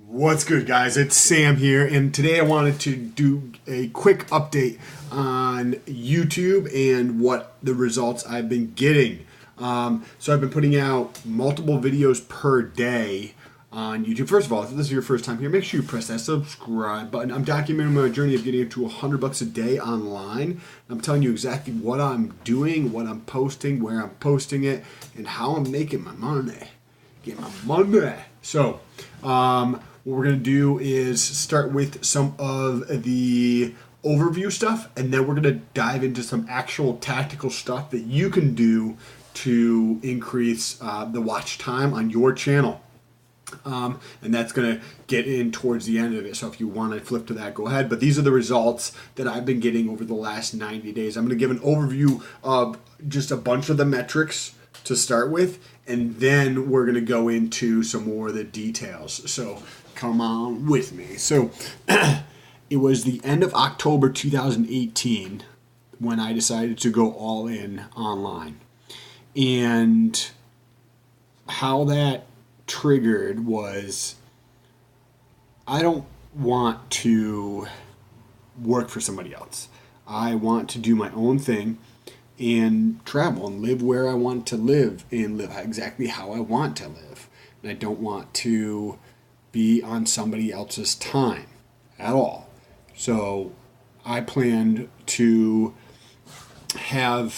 What's good, guys? It's Sam here, and today I wanted to do a quick update on YouTube and what the results I've been getting. So I've been putting out multiple videos per day on YouTube. First of all, if this is your first time here, make sure you press that subscribe button. I'm documenting my journey of getting to $100 a day online. I'm telling you exactly what I'm doing, what I'm posting, where I'm posting it, and how I'm making my money. Get my money. So, what we're going to do is start with some of the overview stuff, and then we're going to dive into some actual tactical stuff that you can do to increase the watch time on your channel. And that's going to get in towards the end of it. So if you want to flip to that, go ahead. But these are the results that I've been getting over the last 90 days. I'm going to give an overview of just a bunch of the metrics to start with, and then we're going to go into some more of the details. So come on with me. So it was the end of October 2018 when I decided to go all in online. And how that triggered was, I don't want to work for somebody else. I want to do my own thing and travel and live where I want to live and live exactly how I want to live. And I don't want to be on somebody else's time at all. So I planned to I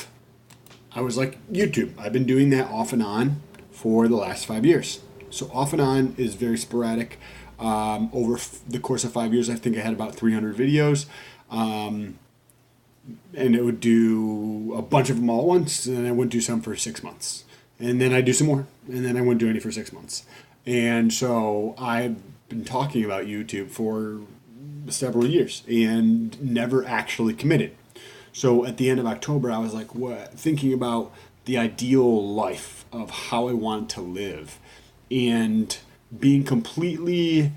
was like YouTube. I've been doing that off and on for the last 5 years. So off and on is very sporadic. Over the course of 5 years, I think I had about 300 videos. And it would do a bunch of them all at once, and then I wouldn't do some for 6 months. And then I'd do some more, and then I wouldn't do any for 6 months. And so I've been talking about YouTube for several years and never actually committed. So at the end of October, I was like, thinking about the ideal life of how I want to live, and being completely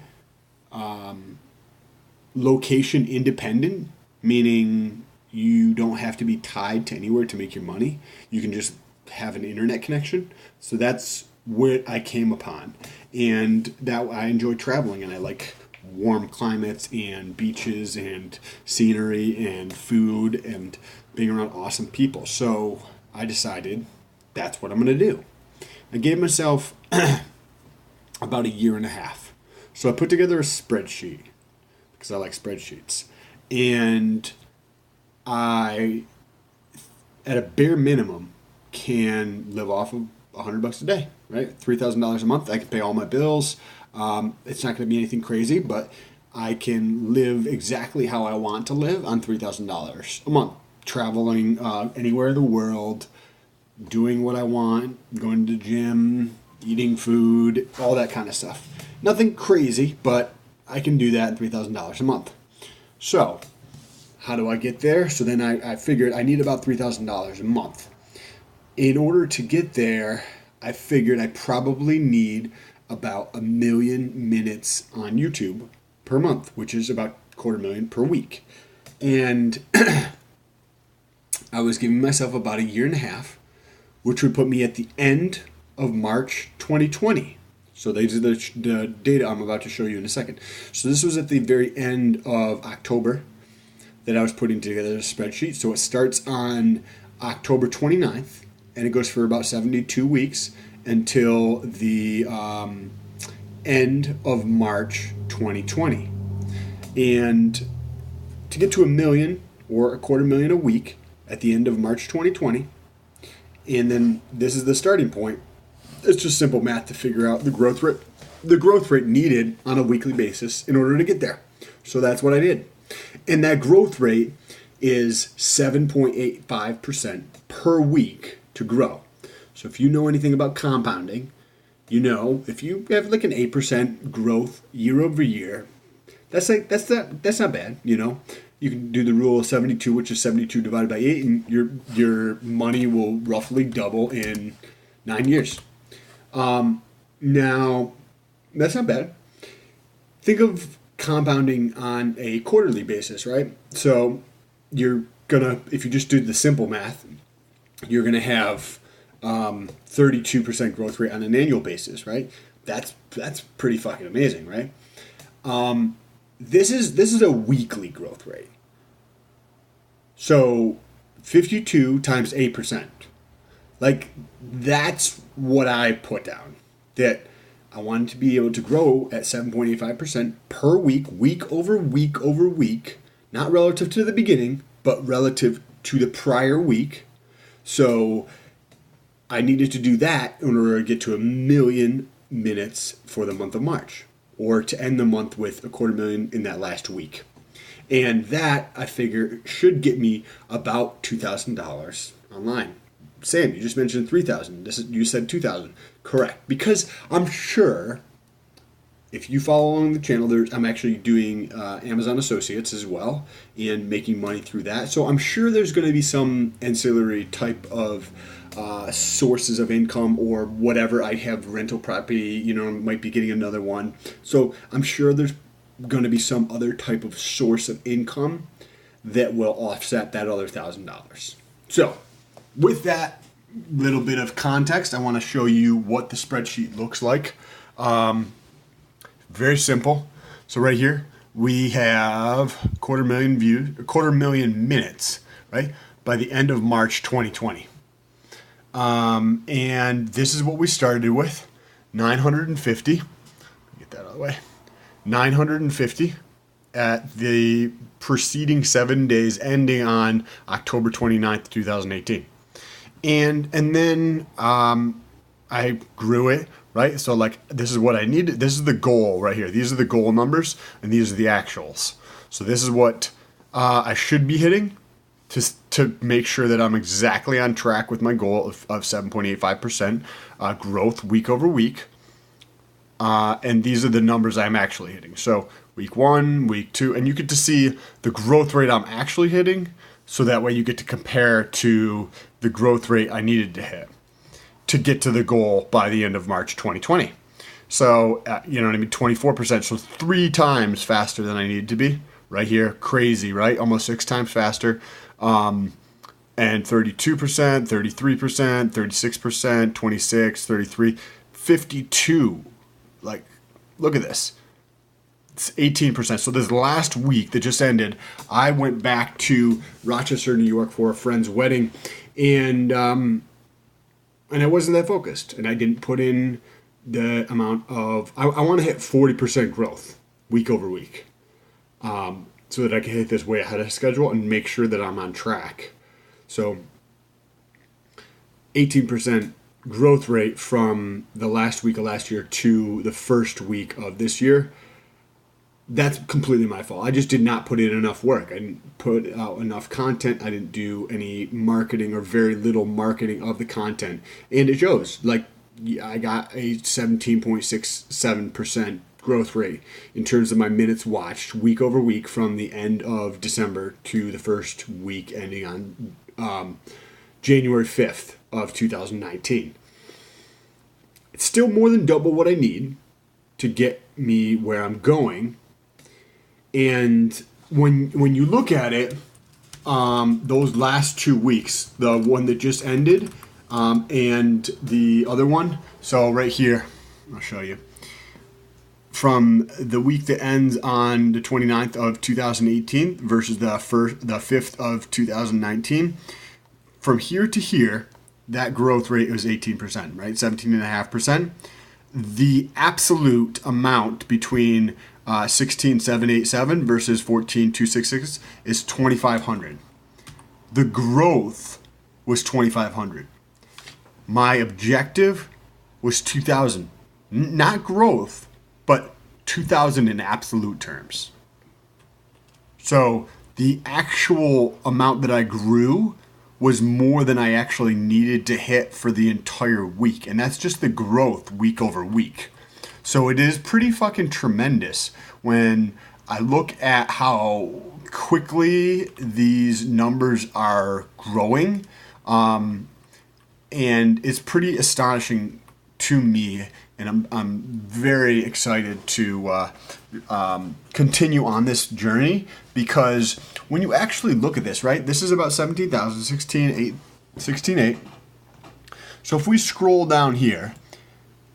location independent, meaning you don't have to be tied to anywhere to make your money. You can just have an internet connection. So that's what I came upon. And that I enjoy traveling, and I like warm climates and beaches and scenery and food and being around awesome people. So I decided that's what I'm going to do. I gave myself about a year and a half. So I put together a spreadsheet because I like spreadsheets. And I, at a bare minimum, can live off of $100 a day, right? $3,000 a month. I can pay all my bills. It's not going to be anything crazy, but I can live exactly how I want to live on $3,000 a month. Traveling anywhere in the world, doing what I want, going to the gym, eating food, all that kind of stuff. Nothing crazy, but I can do that at $3,000 a month. So how do I get there? So then I figured I need about $3,000 a month. In order to get there, I figured I probably need about 1 million minutes on YouTube per month, which is about 250,000 per week. And I was giving myself about a year and a half, which would put me at the end of March 2020. So these are the data I'm about to show you in a second. So this was at the very end of October that I was putting together a spreadsheet. So it starts on October 29th, and it goes for about 72 weeks until the end of March 2020. And to get to 1 million or 250,000 a week at the end of March 2020, and then this is the starting point. It's just simple math to figure out the growth rate needed on a weekly basis in order to get there. So that's what I did. And that growth rate is 7.85% per week to grow. So if you know anything about compounding, you know if you have like an 8% growth year over year, that's not bad, you know. You can do the rule of 72, which is 72 divided by 8, and your money will roughly double in 9 years. Now, that's not bad. Think of compounding on a quarterly basis, right? So if you just do the simple math, you're gonna have 32% growth rate on an annual basis, right? That's pretty fucking amazing, right? This is a weekly growth rate. So 52 times 8%. Like, that's what I put down. That I wanted to be able to grow at 7.85% per week, week over week over week, not relative to the beginning, but relative to the prior week. So I needed to do that in order to get to 1 million minutes for the month of March, or to end the month with 250,000 in that last week. And that, I figure, should get me about $2,000 online. Sam, you just mentioned 3,000. You said 2,000. Correct. Because I'm sure if you follow along the channel, I'm actually doing Amazon Associates as well and making money through that. So I'm sure there's going to be some ancillary type of sources of income or whatever. I have rental property, might be getting another one. So I'm sure there's going to be some other type of source of income that will offset that other $1,000. So with that little bit of context, I want to show you what the spreadsheet looks like. Very simple. So right here, we have 250,000 minutes, right, by the end of March 2020. And this is what we started with, 950. Get that out of the way. 950 at the preceding 7 days ending on October 29th, 2018. And then I grew it, right? So like this is what I needed. This is the goal right here. These are the goal numbers and these are the actuals. So this is what I should be hitting to make sure that I'm exactly on track with my goal of 7.85% growth week over week. And these are the numbers I'm actually hitting. So week 1, week 2, and you get to see the growth rate I'm actually hitting. So that way you get to compare to the growth rate I needed to hit to get to the goal by the end of March 2020. So, 24%. So 3 times faster than I needed to be right here. Crazy, right? Almost 6 times faster. And 32%, 33%, 36%, 26, 33, 52. Like, look at this. It's 18%. So this last week that just ended, I went back to Rochester, New York for a friend's wedding, and I wasn't that focused, and I didn't put in the amount of. I want to hit 40% growth week over week, so that I can hit this way ahead of schedule and make sure that I'm on track. So 18% growth rate from the last week of last year to the first week of this year. That's completely my fault. I just did not put in enough work. I didn't put out enough content. I didn't do any marketing or very little marketing of the content. And it shows. Like, I got a 17.67% growth rate in terms of my minutes watched week over week from the end of December to the first week ending on January 5th of 2019. It's still more than double what I need to get me where I'm going. And when you look at it, those last 2 weeks, the one that just ended and the other one, so right here, I'll show you. From the week that ends on the 29th of 2018 versus the 5th of 2019, from here to here, that growth rate was 18%, right? 17.5%. The absolute amount between 16,787 versus 14,266 is 2,500. The growth was 2,500. My objective was 2,000. Not growth, but 2,000 in absolute terms. So the actual amount that I grew was more than I actually needed to hit for the entire week. And that's just the growth week over week. So it is pretty fucking tremendous when I look at how quickly these numbers are growing. And it's pretty astonishing to me. And I'm very excited to continue on this journey, because when you actually look at this, right, this is about 17,000, 16,8. So if we scroll down here,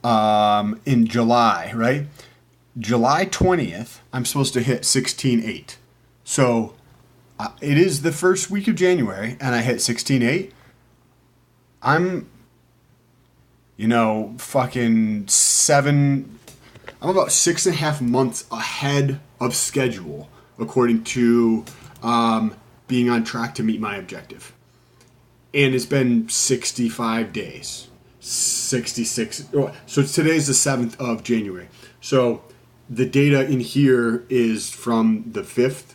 in July, right? July 20th, I'm supposed to hit 16.8. So it is the first week of January, and I hit 16.8. I'm, fucking I'm about 6.5 months ahead of schedule, according to being on track to meet my objective. And it's been 65 days. 66. So today's the 7th of January. So the data in here is from the 5th.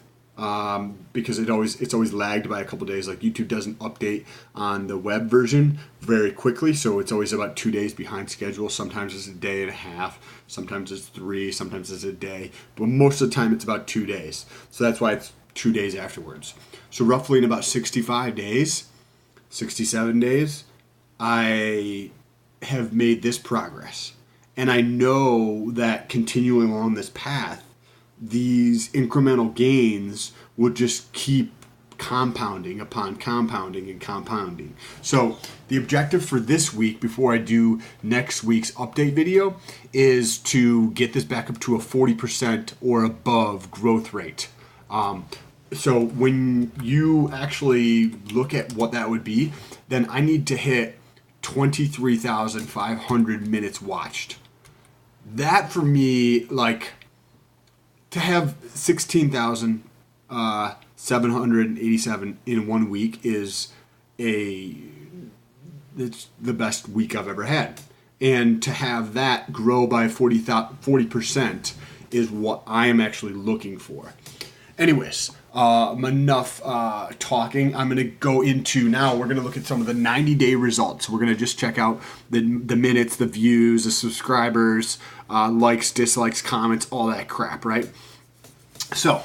Because it's always lagged by a couple days. Like YouTube doesn't update on the web version very quickly, so it's always about 2 days behind schedule. Sometimes it's a day and a half, sometimes it's 3, sometimes it's a day, but most of the time it's about 2 days. So that's why it's 2 days afterwards. So roughly in about 65 days, 67 days, I have made this progress. And I know that continuing along this path, these incremental gains would just keep compounding upon compounding and compounding. So the objective for this week, before I do next week's update video, is to get this back up to a 40% or above growth rate. So when you actually look at what that would be, then I need to hit 23,500 minutes watched. That for me, like, to have 16,787 in 1 week it's the best week I've ever had. And to have that grow by 40% is what I am actually looking for. Anyways, enough talking. I'm going to go into now, we're going to look at some of the 90-day results. We're going to just check out the minutes, the views, the subscribers, likes, dislikes, comments, all that crap, right? So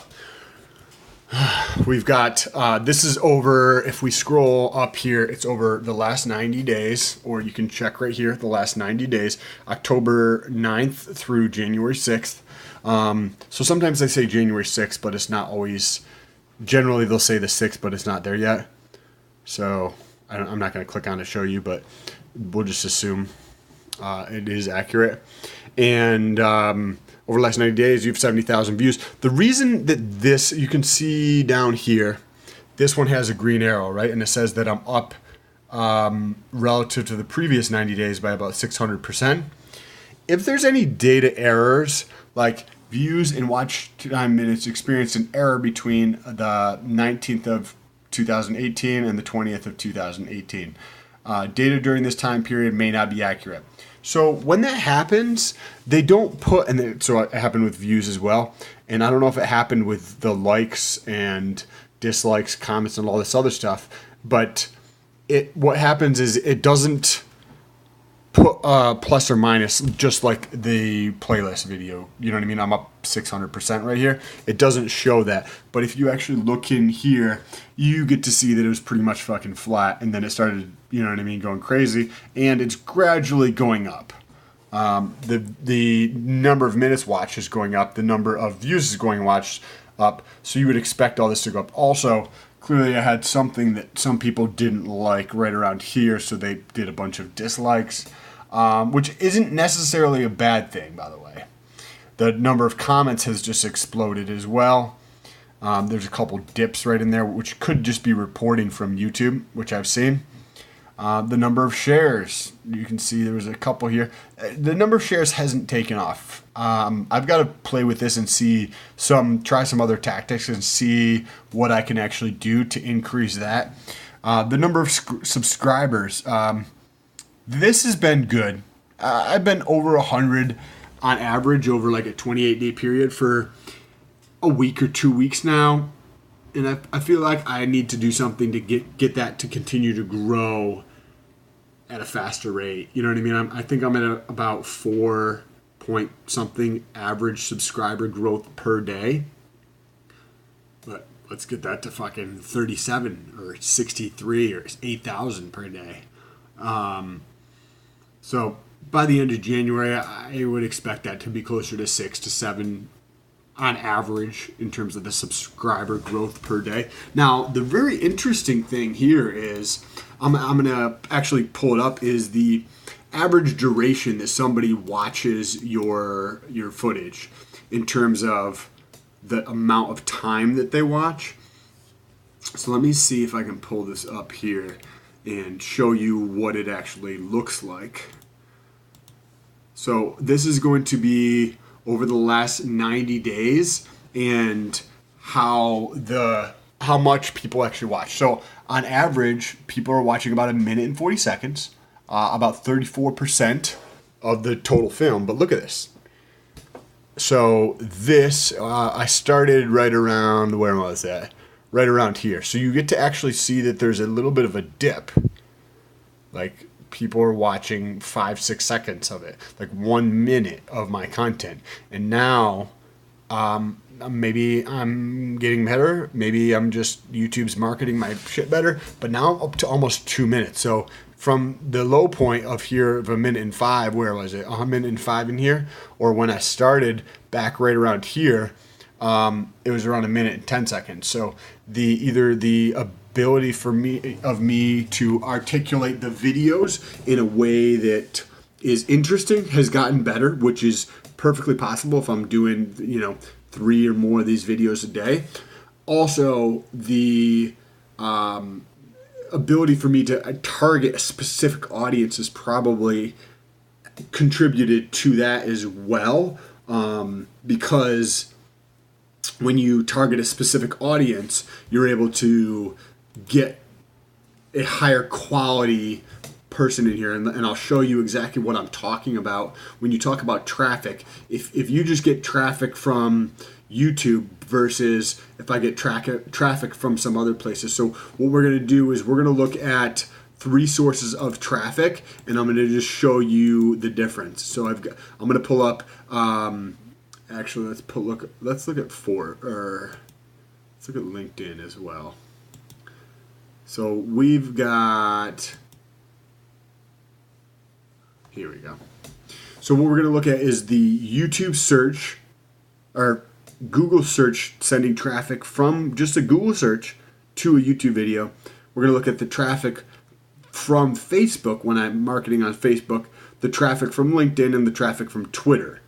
we've got, this is over, if we scroll up here, it's over the last 90 days, or you can check right here, the last 90 days, October 9th through January 6th. So sometimes they say January 6th, but it's not always, generally they'll say the 6th, but it's not there yet. So I'm not going to click on to show you, but we'll just assume it is accurate. And over the last 90 days, you have 70,000 views. The reason that this, you can see down here, this one has a green arrow, right? And it says that I'm up relative to the previous 90 days by about 600%. If there's any data errors, like views and watch time minutes experienced an error between the 19th of 2018 and the 20th of 2018. Data during this time period may not be accurate. So when that happens, they don't put, and so it happened with views as well. And I don't know if it happened with the likes and dislikes, comments, and all this other stuff. But what happens is it doesn't put plus or minus, just like the playlist video. You know what I mean? I'm up 600% right here. It doesn't show that. But if you actually look in here, you get to see that it was pretty much fucking flat. And then it started, you know what I mean, going crazy. And it's gradually going up. The number of minutes watched is going up. The number of views is going up. So you would expect all this to go up. Also, clearly I had something that some people didn't like right around here. So they did a bunch of dislikes. Which isn't necessarily a bad thing, by the way. The number of comments has just exploded as well. There's a couple dips right in there, which could just be reporting from YouTube, which I've seen. The number of shares, you can see there was a couple here. The number of shares hasn't taken off. I've got to play with this and try some other tactics and see what I can actually do to increase that. The number of subscribers, this has been good. I've been over 100 on average over like a 28-day period for a week or 2 weeks now. And I feel like I need to do something to get that to continue to grow at a faster rate. You know what I mean? I think I'm at about 4 point something average subscriber growth per day. But let's get that to fucking 37 or 63 or 8,000 per day. So by the end of January, I would expect that to be closer to 6 to 7 on average in terms of the subscriber growth per day. Now, the very interesting thing here is, I'm going to actually pull it up, is the average duration that somebody watches your footage in terms of the amount of time that they watch. So let me see if I can pull this up here and show you what it actually looks like. So this is going to be over the last 90 days and how much people actually watch. So on average, people are watching about 1 minute and 40 seconds, about 34% of the total film. But look at this. So this, I started right around, where was that? Right around here. So you get to actually see that there's a little bit of a dip. Like people are watching 5-6 seconds of it, like 1 minute of my content. And now, maybe I'm getting better. Maybe I'm just YouTube's marketing my shit better. But now I'm up to almost 2 minutes. So from the low point of here of 1 minute and 5, where was it? 1 minute and 5 in here, or when I started back right around here, it was around 1 minute and 10 seconds. So either the ability for me to articulate the videos in a way that is interesting has gotten better, which is perfectly possible if I'm doing 3 or more of these videos a day. Also, the ability for me to target a specific audience has probably contributed to that as well, because when you target a specific audience, you're able to get a higher quality person in here, and I'll show you exactly what I'm talking about when you talk about traffic. If you just get traffic from YouTube versus if I get traffic from some other places. So what we're going to do is we're going to look at 3 sources of traffic, and I'm going to just show you the difference. So I'm going to pull up. Actually, let's look at 4, or let's look at LinkedIn as well. So we've got. Here we go. So what we're going to look at is the YouTube search, or Google search, sending traffic from just a Google search to a YouTube video. We're going to look at the traffic from Facebook when I'm marketing on Facebook, the traffic from LinkedIn, and the traffic from Twitter.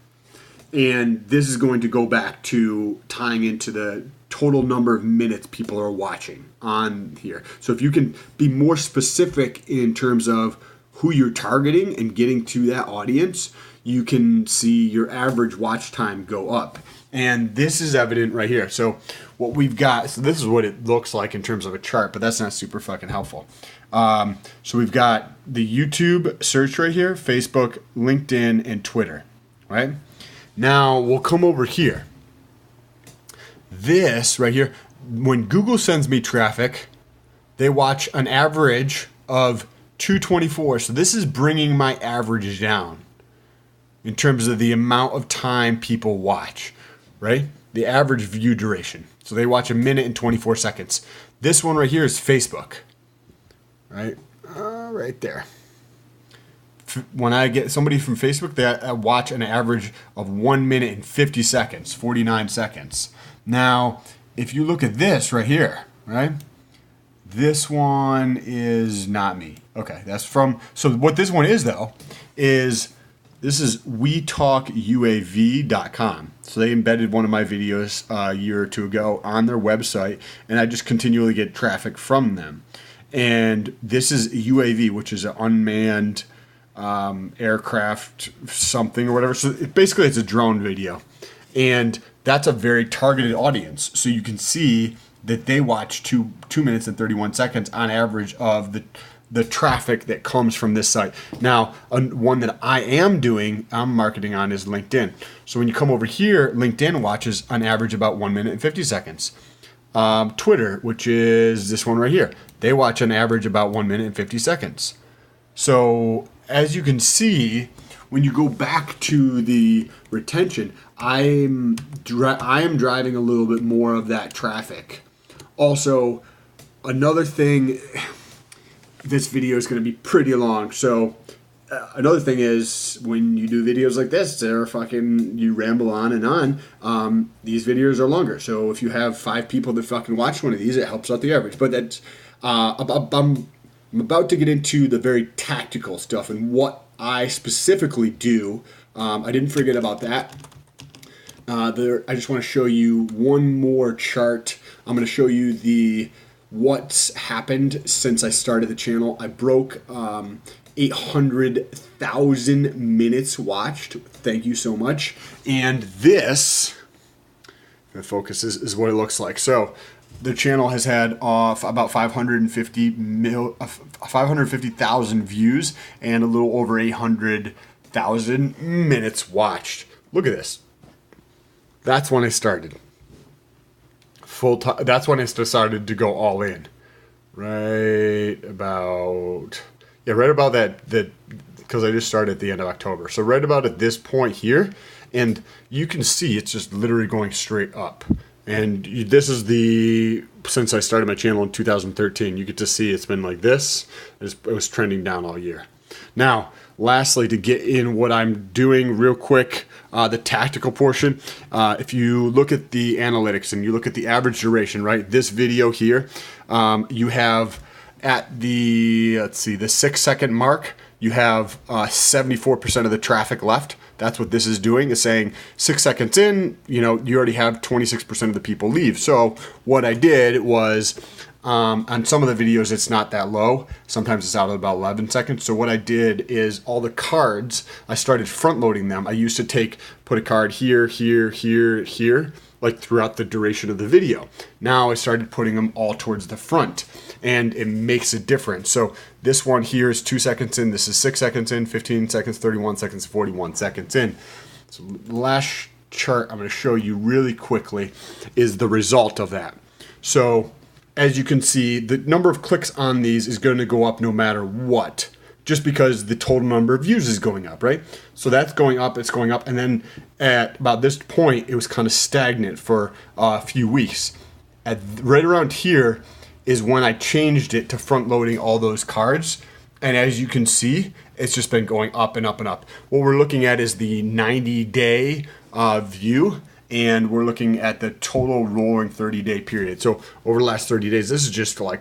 And this is going to go back to tying into the total number of minutes people are watching on here. So if you can be more specific in terms of who you're targeting and getting to that audience, you can see your average watch time go up. And this is evident right here. So what we've got, so this is what it looks like in terms of a chart, but that's not super fucking helpful. So we've got the YouTube search right here, Facebook, LinkedIn, and Twitter, right? Now we'll come over here. This right here, when Google sends me traffic, they watch an average of 224. So this is bringing my average down in terms of the amount of time people watch, right? The average view duration. So they watch 1 minute and 24 seconds. This one right here is Facebook, right? Right there. When I get somebody from Facebook, they watch an average of 1 minute and 50 seconds, 49 seconds. Now, if you look at this right here, right? This one is not me. Okay, that's from, so what this one is though, is this is wetalkuav.com. So they embedded one of my videos a year or 2 ago on their website, and I just continually get traffic from them. And this is UAV, which is an unmanned aircraft something or whatever. So basically it's a drone video. And that's a very targeted audience. So you can see that they watch 2 minutes and 31 seconds on average of the traffic that comes from this site. Now, one that I'm marketing on is LinkedIn. So when you come over here, LinkedIn watches on average about 1 minute and 50 seconds. Twitter, which is this one right here, they watch on average about 1 minute and 50 seconds. So as you can see, when you go back to the retention, I am driving a little bit more of that traffic. Also, another thing, this video is going to be pretty long. So another thing is when you do videos like this, you ramble on and on. These videos are longer. So if you have 5 people that fucking watch one of these, it helps out the average. But that's I'm I'm about to get into the very tactical stuff and what I specifically do. I didn't forget about that. I just want to show you one more chart. I'm going to show you what's happened since I started the channel. I broke 800,000 minutes watched. Thank you so much. And this, the focus is what it looks like. So the channel has had about 550,000 views and a little over 800,000 minutes watched. Look at this. That's when I started. Full time. That's when I decided to go all in. Right about that because I just started at the end of October. So right about at this point here, and you can see it's just literally going straight up. And this is since I started my channel in 2013, you get to see it's been like this. It was trending down all year. Now, lastly, to get in what I'm doing real quick, the tactical portion, if you look at the analytics and you look at the average duration, right? This video here, you have at the 6 second mark, you have 74% of the traffic left. That's what this is doing, is saying 6 seconds in, you already have 26% of the people leave. So what I did was, on some of the videos, it's not that low. Sometimes it's out at about 11 seconds. So what I did is all the cards, I started front loading them. I used to put a card here, here, here, here, like throughout the duration of the video. Now I started putting them all towards the front, and it makes a difference. So this one here is 2 seconds in, this is 6 seconds in, 15 seconds, 31 seconds, 41 seconds in. So the last chart I'm going to show you really quickly is the result of that. So as you can see, the number of clicks on these is going to go up no matter what, just because the total number of views is going up, right? So that's going up, it's going up, and then at about this point, it was kind of stagnant for a few weeks. Right around here is when I changed it to front loading all those cards, and as you can see, it's just been going up and up and up. What we're looking at is the 90-day view, and we're looking at the total rolling 30-day period. So over the last 30 days, this is just like